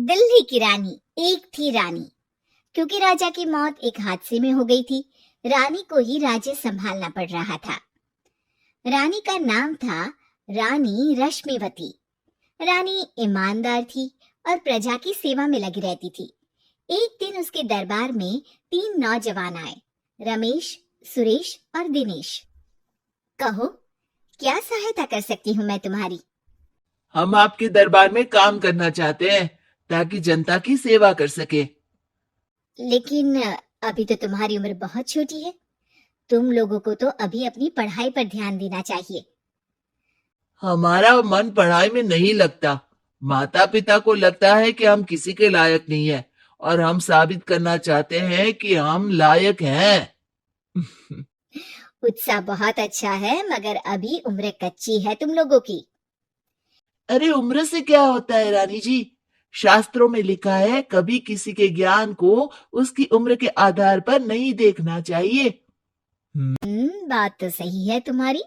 दिल्ली की रानी। एक थी रानी। क्योंकि राजा की मौत एक हादसे में हो गई थी, रानी को ही राज्य संभालना पड़ रहा था। रानी का नाम था रानी रश्मिवती। रानी ईमानदार थी और प्रजा की सेवा में लगी रहती थी। एक दिन उसके दरबार में 3 नौजवान आए, रमेश, सुरेश और दिनेश। कहो, क्या सहायता कर सकती हूँ मैं तुम्हारी? हम आपके दरबार में काम करना चाहते हैं ताकि जनता की सेवा कर सके। लेकिन अभी तो तुम्हारी उम्र बहुत छोटी है। तुम लोगों को तो अभी अपनी पढ़ाई पर ध्यान देना चाहिए। हमारा मन पढ़ाई में नहीं लगता। माता पिता को लगता है कि हम किसी के लायक नहीं है और हम साबित करना चाहते हैं कि हम लायक हैं। उत्साह बहुत अच्छा है, मगर अभी उम्र कच्ची है तुम लोगों की। अरे उम्र से क्या होता है रानी जी? शास्त्रों में लिखा है कभी किसी के ज्ञान को उसकी उम्र के आधार पर नहीं देखना चाहिए। बात तो सही है तुम्हारी।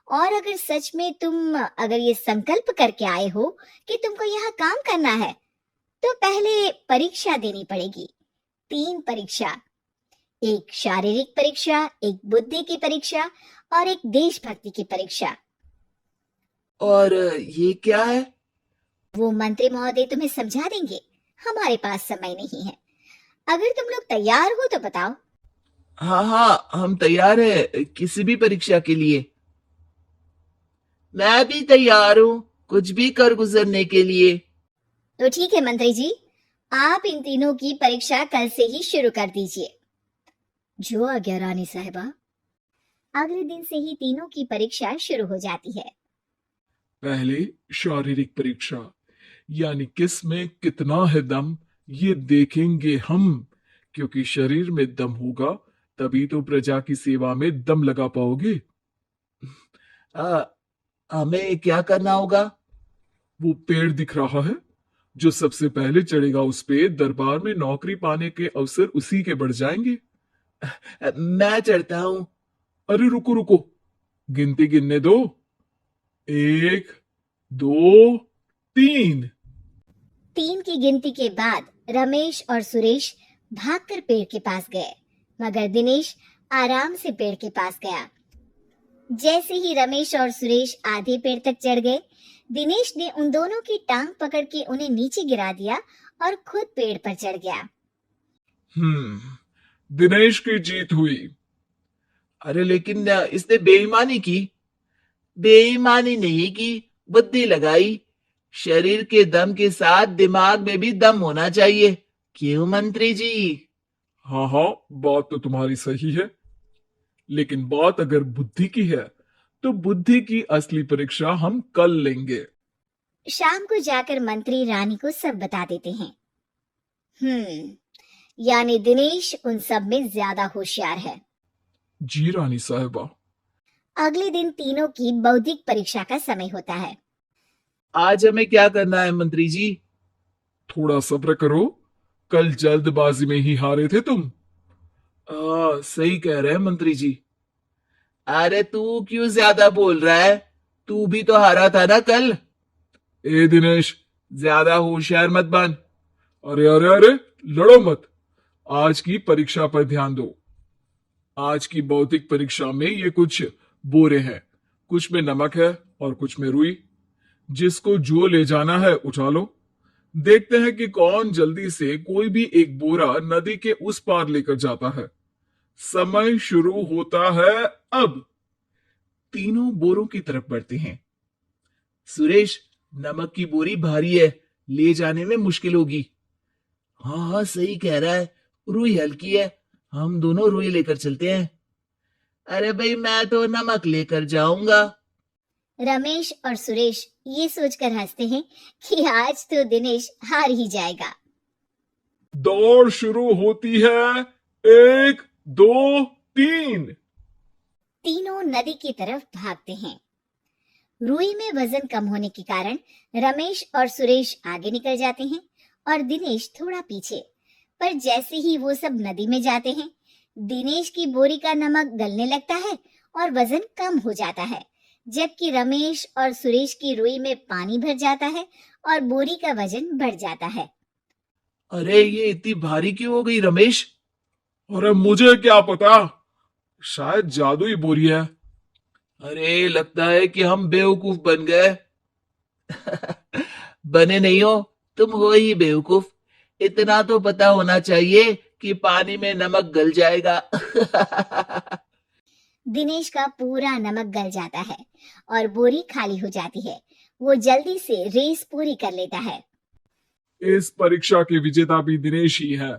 और अगर सच में तुम अगर ये संकल्प करके आए हो कि तुमको यहाँ काम करना है, तो पहले परीक्षा देनी पड़ेगी। 3 परीक्षा, एक शारीरिक परीक्षा, एक बुद्धि की परीक्षा और एक देशभक्ति की परीक्षा। और ये क्या है? वो मंत्री महोदय तुम्हें समझा देंगे। हमारे पास समय नहीं है। अगर तुम लोग तैयार हो तो बताओ। हाँ हाँ, हम तैयार है किसी भी परीक्षा के लिए। मैं भी तैयार हूँ कुछ भी कर गुजरने के लिए। तो ठीक है मंत्री जी, आप इन तीनों की परीक्षा कल से ही शुरू कर दीजिए। जो आज्ञा रानी साहिबा। अगले दिन से ही तीनों की परीक्षा शुरू हो जाती है। पहले शारीरिक परीक्षा, यानी किस में कितना है दम, ये देखेंगे हम। क्योंकि शरीर में दम होगा तभी तो प्रजा की सेवा में दम लगा पाओगे। आ, हमें क्या करना होगा? वो पेड़ दिख रहा है, जो सबसे पहले चढ़ेगा उस पे दरबार में नौकरी पाने के अवसर उसी के बढ़ जाएंगे। मैं चढ़ता हूँ। अरे रुको रुको, गिनती गिनने दो। 1, 2, 3। 3 की गिनती के बाद रमेश और सुरेश भागकर पेड़ के पास गए, मगर दिनेश आराम से पेड़ के पास गया। जैसे ही रमेश और सुरेश आधे पेड़ तक चढ़ गए, दिनेश ने उन दोनों की टांग पकड़ के उन्हें नीचे गिरा दिया और खुद पेड़ पर चढ़ गया। दिनेश की जीत हुई। अरे लेकिन इसने बेईमानी की। बेईमानी नहीं की, बुद्धि लगाई। शरीर के दम के साथ दिमाग में भी दम होना चाहिए। क्यों मंत्री जी? हाँ हाँ, बात तो तुम्हारी सही है, लेकिन बात अगर बुद्धि की है तो बुद्धि की असली परीक्षा हम कल लेंगे। शाम को जाकर मंत्री रानी को सब बता देते हैं। यानी दिनेश उन सब में ज्यादा होशियार है। जी रानी साहिबा। अगले दिन तीनों की बौद्धिक परीक्षा का समय होता है। आज हमें क्या करना है मंत्री जी? थोड़ा सब्र करो, कल जल्दबाजी में ही हारे थे तुम। सही कह रहे हैं मंत्री जी। अरे तू क्यों ज्यादा बोल रहा है? तू भी तो हारा था ना कल। ए दिनेश, ज्यादा होशियार मत बन। अरे अरे अरे, लड़ो मत। आज की परीक्षा पर ध्यान दो। आज की भौतिक परीक्षा में ये कुछ बोरे हैं, कुछ में नमक है और कुछ में रुई। जिसको जो ले जाना है उठा लो। देखते हैं कि कौन जल्दी से कोई भी एक बोरा नदी के उस पार लेकर जाता है। समय शुरू होता है अब। तीनों बोरों की तरफ बढ़ते हैं। सुरेश, नमक की बोरी भारी है, ले जाने में मुश्किल होगी। हाँ हाँ, सही कह रहा है, रुई हल्की है, हम दोनों रुई लेकर चलते हैं। अरे भाई, मैं तो नमक लेकर जाऊंगा। रमेश और सुरेश ये सोचकर हंसते हैं कि आज तो दिनेश हार ही जाएगा। दौड़ शुरू होती है। 1, 2, 3। तीनों नदी की तरफ भागते हैं। रुई में वजन कम होने के कारण रमेश और सुरेश आगे निकल जाते हैं और दिनेश थोड़ा पीछे। पर जैसे ही वो सब नदी में जाते हैं, दिनेश की बोरी का नमक गलने लगता है और वजन कम हो जाता है, जबकि रमेश और सुरेश की रुई में पानी भर जाता है और बोरी का वजन बढ़ जाता है। अरे ये इतनी भारी क्यों हो गई रमेश? अरे मुझे क्या पता, शायद जादुई बोरी है। अरे लगता है कि हम बेवकूफ बन गए। बने नहीं हो, तुम हो ही बेवकूफ। इतना तो पता होना चाहिए कि पानी में नमक गल जाएगा। दिनेश का पूरा नमक गल जाता है और बोरी खाली हो जाती है। वो जल्दी से रेस पूरी कर लेता है। इस परीक्षा के विजेता भी दिनेश ही है।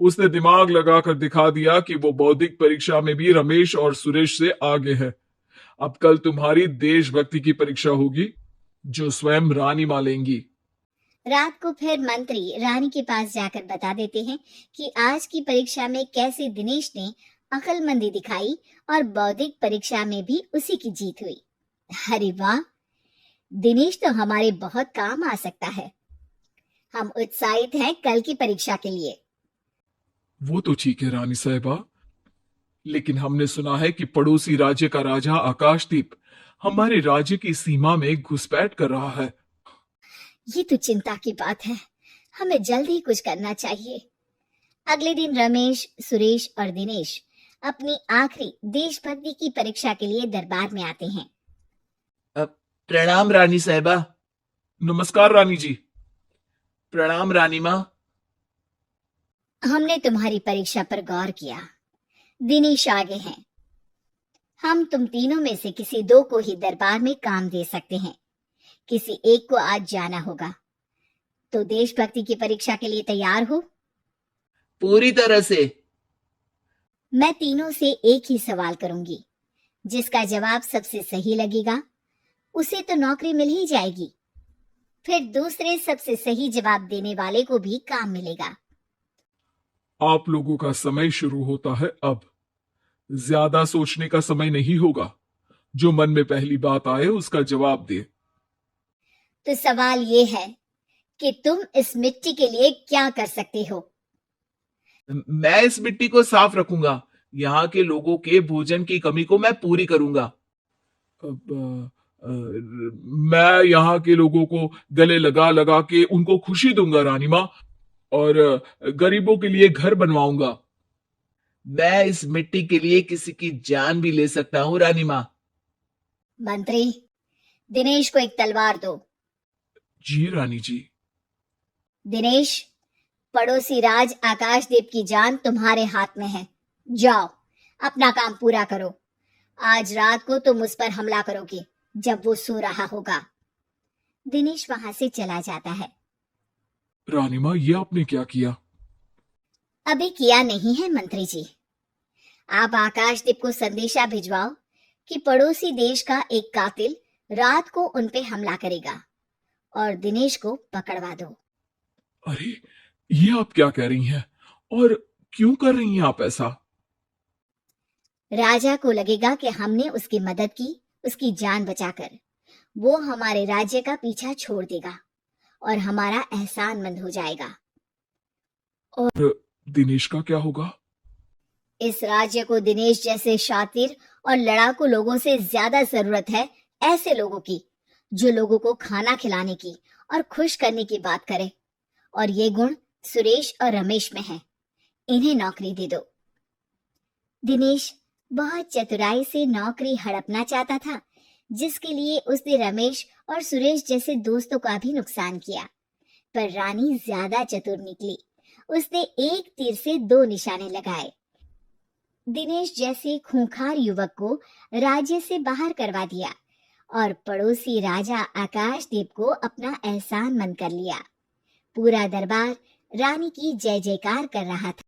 उसने दिमाग लगाकर दिखा दिया कि वो बौद्धिक परीक्षा में भी रमेश और सुरेश से आगे है। अब कल तुम्हारी देशभक्ति की परीक्षा होगी, जो स्वयं रानी मां लेंगी। रात को फिर मंत्री रानी के पास जाकर बता देते हैं कि आज की परीक्षा में कैसे दिनेश ने अक्लमंदी दिखाई और बौद्धिक परीक्षा में भी उसी की जीत हुई। अरे वाह, दिनेश तो हमारे बहुत काम आ सकता है। हम उत्साहित हैं कल की परीक्षा के लिए। वो तो ठीक है रानी साहिबा, लेकिन हमने सुना है कि पड़ोसी राज्य का राजा आकाशदीप हमारे राज्य की सीमा में घुसपैठ कर रहा है। ये तो चिंता की बात है। हमें जल्द ही कुछ करना चाहिए। अगले दिन रमेश, सुरेश और दिनेश अपनी आखिरी देशभक्ति की परीक्षा के लिए दरबार में आते हैं। प्रणाम रानी साहिबा। नमस्कार रानी जी। प्रणाम रानी माँ। हमने तुम्हारी परीक्षा पर गौर किया। दिनेश आगे हैं। हम तुम तीनों में से किसी दो को ही दरबार में काम दे सकते हैं। किसी एक को आज जाना होगा। तो देशभक्ति की परीक्षा के लिए तैयार हो? पूरी तरह से। मैं तीनों से एक ही सवाल करूंगी। जिसका जवाब सबसे सही लगेगा उसे तो नौकरी मिल ही जाएगी। फिर दूसरे सबसे सही जवाब देने वाले को भी काम मिलेगा। आप लोगों का समय शुरू होता है अब। ज्यादा सोचने का समय नहीं होगा। जो मन में पहली बात आए उसका जवाब दे। तो सवाल ये है कि तुम इस मिट्टी के लिए क्या कर सकते हो? मैं इस मिट्टी को साफ रखूंगा। यहाँ के लोगों के भोजन की कमी को मैं पूरी करूंगा। अब मैं यहाँ के लोगों को गले लगा लगा के उनको खुशी दूंगा रानी माँ, और गरीबों के लिए घर बनवाऊंगा। मैं इस मिट्टी के लिए किसी की जान भी ले सकता हूँ रानी माँ। मंत्री, दिनेश को एक तलवार दो। जी रानी जी। दिनेश, पड़ोसी राज आकाशदीप की जान तुम्हारे हाथ में है। जाओ, अपना काम पूरा करो। आज रात को तुम उस पर हमला करोगे जब वो सो रहा होगा। दिनेश वहां से चला जाता है। रानी माँ, ये आपने क्या किया? अभी किया नहीं है मंत्री जी। आप आकाशदीप को संदेशा भिजवाओ कि पड़ोसी देश का एक कातिल रात को उन पे हमला करेगा और दिनेश को पकड़वा दो। अरे, ये आप क्या कह रही हैं? और क्यों कर रही हैं आप ऐसा? राजा को लगेगा कि हमने उसकी मदद की, उसकी जान बचाकर। वो हमारे राज्य का पीछा छोड़ देगा और हमारा एहसानमंद हो जाएगा। दिनेश का क्या होगा? इस राज्य को दिनेश जैसे शातिर और लड़ाकू लोगों से ज्यादा जरूरत है। ऐसे लोगों की जो लोगों को खाना खिलाने की और खुश करने की बात करे। और ये गुण सुरेश और रमेश में है। इन्हें नौकरी दे दो। दिनेश बहुत चतुराई से नौकरी हड़पना चाहता था, जिसके लिए उसने रमेश और सुरेश जैसे दोस्तों का भी नुकसान किया। पर रानी ज्यादा चतुर निकली। उसने एक तीर से दो निशाने लगाए। दिनेश जैसे खूंखार युवक को राज्य से बाहर करवा दिया और पड़ोसी राजा आकाशदीप को अपना एहसानमंद कर लिया। पूरा दरबार रानी की जय जयकार कर रहा था।